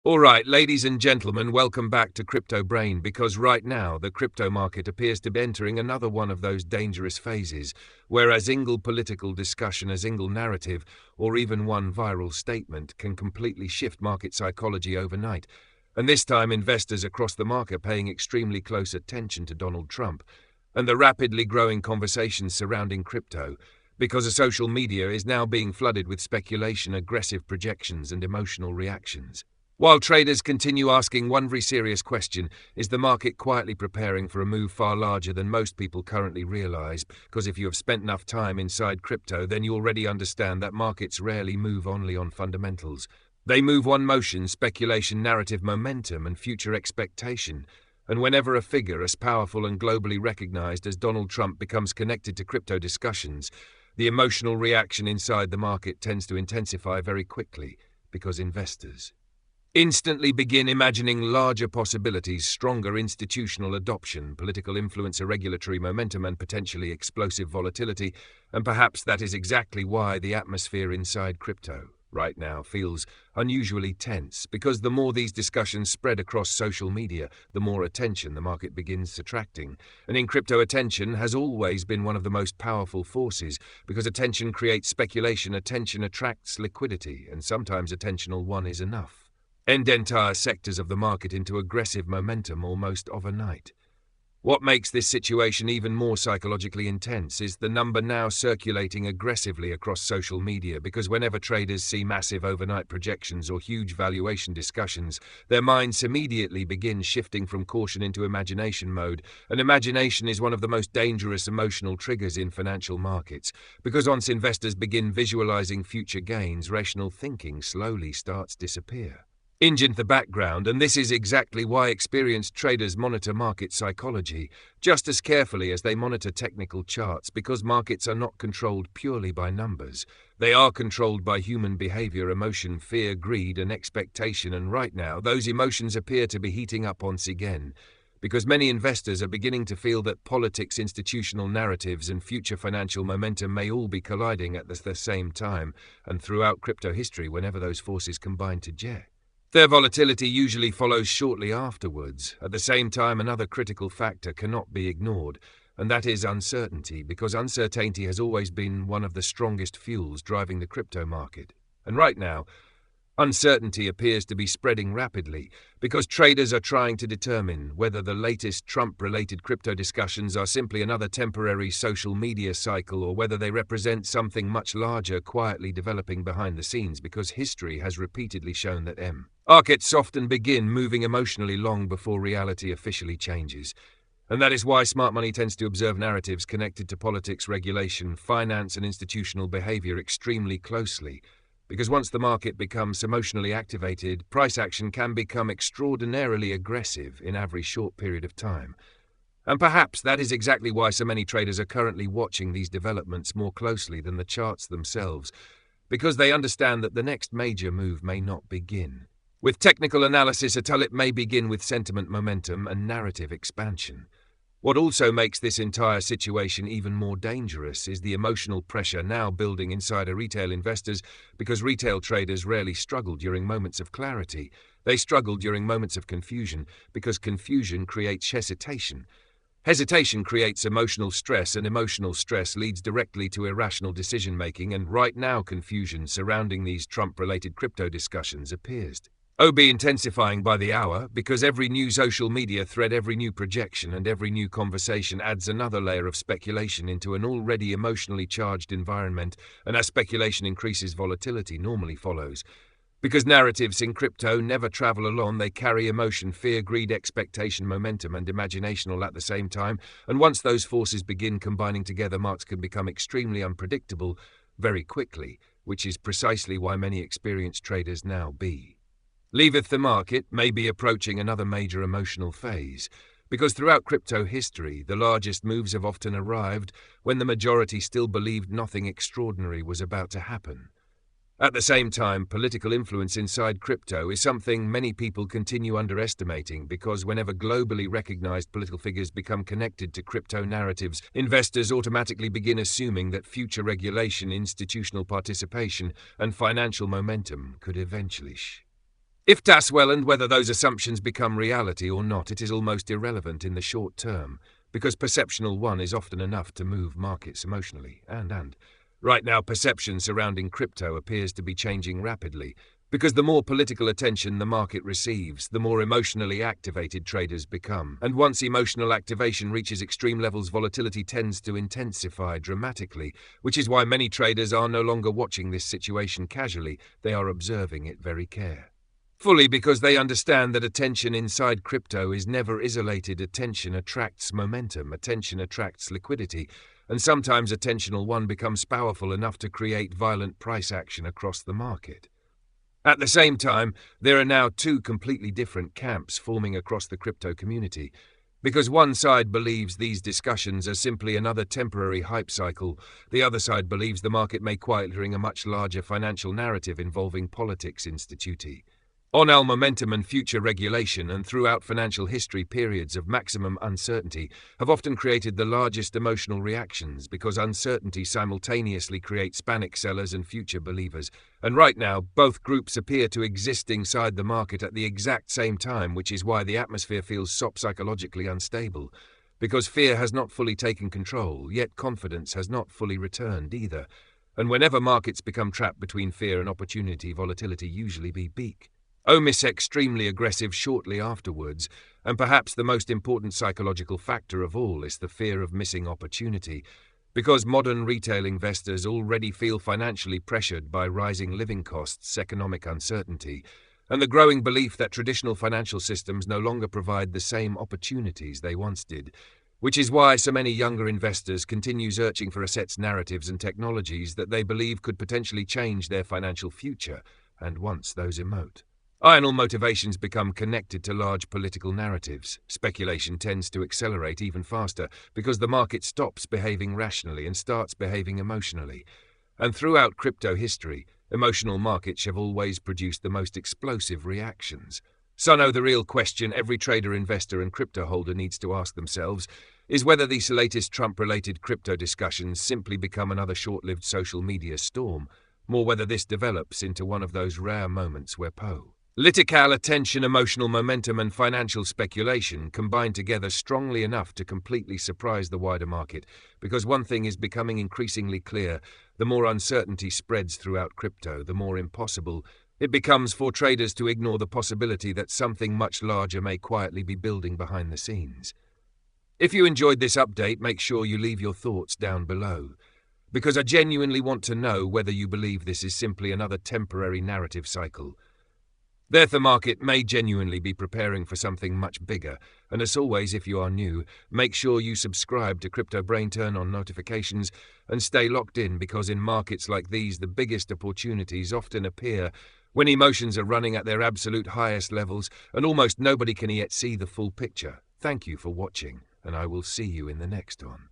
All right, ladies and gentlemen, welcome back to Crypto Brain, because right now the crypto market appears to be entering another one of those dangerous phases, where a single political discussion, a single narrative, or even one viral statement can completely shift market psychology overnight. And this time investors across the market are paying extremely close attention to Donald Trump and the rapidly growing conversations surrounding crypto, because the social media is now being flooded with speculation, aggressive projections, and emotional reactions. While traders continue asking one very serious question, is the market quietly preparing for a move far larger than most people currently realize? Because if you have spent enough time inside crypto, then you already understand that markets rarely move only on fundamentals. They move on motion, speculation, narrative, momentum, and future expectation. And whenever a figure as powerful and globally recognized as Donald Trump becomes connected to crypto discussions, the emotional reaction inside the market tends to intensify very quickly, because investors instantly begin imagining larger possibilities, stronger institutional adoption, political influence, regulatory momentum, and potentially explosive volatility. And perhaps that is exactly why the atmosphere inside crypto right now feels unusually tense, because the more these discussions spread across social media, the more attention the market begins attracting. And in crypto, attention has always been one of the most powerful forces, because attention creates speculation, attention attracts liquidity, and sometimes attentional one is enough end entire sectors of the market into aggressive momentum almost overnight. What makes this situation even more psychologically intense is the number now circulating aggressively across social media, because whenever traders see massive overnight projections or huge valuation discussions, their minds immediately begin shifting from caution into imagination mode. And imagination is one of the most dangerous emotional triggers in financial markets, because once investors begin visualizing future gains, rational thinking slowly starts to disappear into the background. And this is exactly why experienced traders monitor market psychology just as carefully as they monitor technical charts, because markets are not controlled purely by numbers. They are controlled by human behavior, emotion, fear, greed, and expectation. And right now, those emotions appear to be heating up once again, because many investors are beginning to feel that politics, institutional narratives, and future financial momentum may all be colliding at the same time. And throughout crypto history, whenever those forces combine to jet, their volatility usually follows shortly afterwards. At the same time, another critical factor cannot be ignored, and that is uncertainty, because uncertainty has always been one of the strongest fuels driving the crypto market. And right now, uncertainty appears to be spreading rapidly, because traders are trying to determine whether the latest Trump-related crypto discussions are simply another temporary social media cycle, or whether they represent something much larger quietly developing behind the scenes, because history has repeatedly shown that markets often begin moving emotionally long before reality officially changes. And that is why smart money tends to observe narratives connected to politics, regulation, finance, and institutional behavior extremely closely. Because once the market becomes emotionally activated, price action can become extraordinarily aggressive in every short period of time. And perhaps that is exactly why so many traders are currently watching these developments more closely than the charts themselves, because they understand that the next major move may not begin with technical analysis at all. It may begin with sentiment, momentum, and narrative expansion. What also makes this entire situation even more dangerous is the emotional pressure now building inside retail investors, because retail traders rarely struggle during moments of clarity. They struggle during moments of confusion, because confusion creates hesitation. Hesitation creates emotional stress, and emotional stress leads directly to irrational decision-making. And right now, confusion surrounding these Trump-related crypto discussions appears be intensifying by the hour, because every new social media thread, every new projection, and every new conversation adds another layer of speculation into an already emotionally charged environment. And as speculation increases, volatility normally follows, because narratives in crypto never travel alone. They carry emotion, fear, greed, expectation, momentum, and imagination all at the same time. And once those forces begin combining together, markets can become extremely unpredictable very quickly, which is precisely why many experienced traders now leaveth the market may be approaching another major emotional phase, because throughout crypto history, the largest moves have often arrived when the majority still believed nothing extraordinary was about to happen. At the same time, political influence inside crypto is something many people continue underestimating, because whenever globally recognized political figures become connected to crypto narratives, investors automatically begin assuming that future regulation, institutional participation, and financial momentum could eventually If das well, and whether those assumptions become reality or not, it is almost irrelevant in the short term, because perceptional one is often enough to move markets emotionally. And right now, perception surrounding crypto appears to be changing rapidly, because the more political attention the market receives, the more emotionally activated traders become. And once emotional activation reaches extreme levels, volatility tends to intensify dramatically, which is why many traders are no longer watching this situation casually, they are observing it very carefully, because they understand that attention inside crypto is never isolated. Attention attracts momentum, attention attracts liquidity, and sometimes attentional one becomes powerful enough to create violent price action across the market. At the same time, there are now two completely different camps forming across the crypto community, because one side believes these discussions are simply another temporary hype cycle, the other side believes the market may quietly ring a much larger financial narrative involving politics, instituti, on momentum and future regulation. And throughout financial history, periods of maximum uncertainty have often created the largest emotional reactions, because uncertainty simultaneously creates panic sellers and future believers. And right now, both groups appear to exist inside the market at the exact same time, which is why the atmosphere feels so psychologically unstable, because fear has not fully taken control, yet confidence has not fully returned either. And whenever markets become trapped between fear and opportunity, volatility usually becomes extremely aggressive shortly afterwards. And perhaps the most important psychological factor of all is the fear of missing opportunity, because modern retail investors already feel financially pressured by rising living costs, economic uncertainty, and the growing belief that traditional financial systems no longer provide the same opportunities they once did, which is why so many younger investors continue searching for assets, narratives, and technologies that they believe could potentially change their financial future. And once those motivations become connected to large political narratives, speculation tends to accelerate even faster, because the market stops behaving rationally and starts behaving emotionally. And throughout crypto history, emotional markets have always produced the most explosive reactions. So no, the real question every trader, investor, and crypto holder needs to ask themselves is whether these latest Trump-related crypto discussions simply become another short-lived social media storm, or whether this develops into one of those rare moments where political attention, emotional momentum, and financial speculation combine together strongly enough to completely surprise the wider market. Because one thing is becoming increasingly clear: the more uncertainty spreads throughout crypto, the more impossible it becomes for traders to ignore the possibility that something much larger may quietly be building behind the scenes. If you enjoyed this update, make sure you leave your thoughts down below, because I genuinely want to know whether you believe this is simply another temporary narrative cycle. The market may genuinely be preparing for something much bigger. And as always, if you are new, make sure you subscribe to Crypto Brain, turn on notifications, and stay locked in, because in markets like these, the biggest opportunities often appear when emotions are running at their absolute highest levels and almost nobody can yet see the full picture. Thank you for watching, and I will see you in the next one.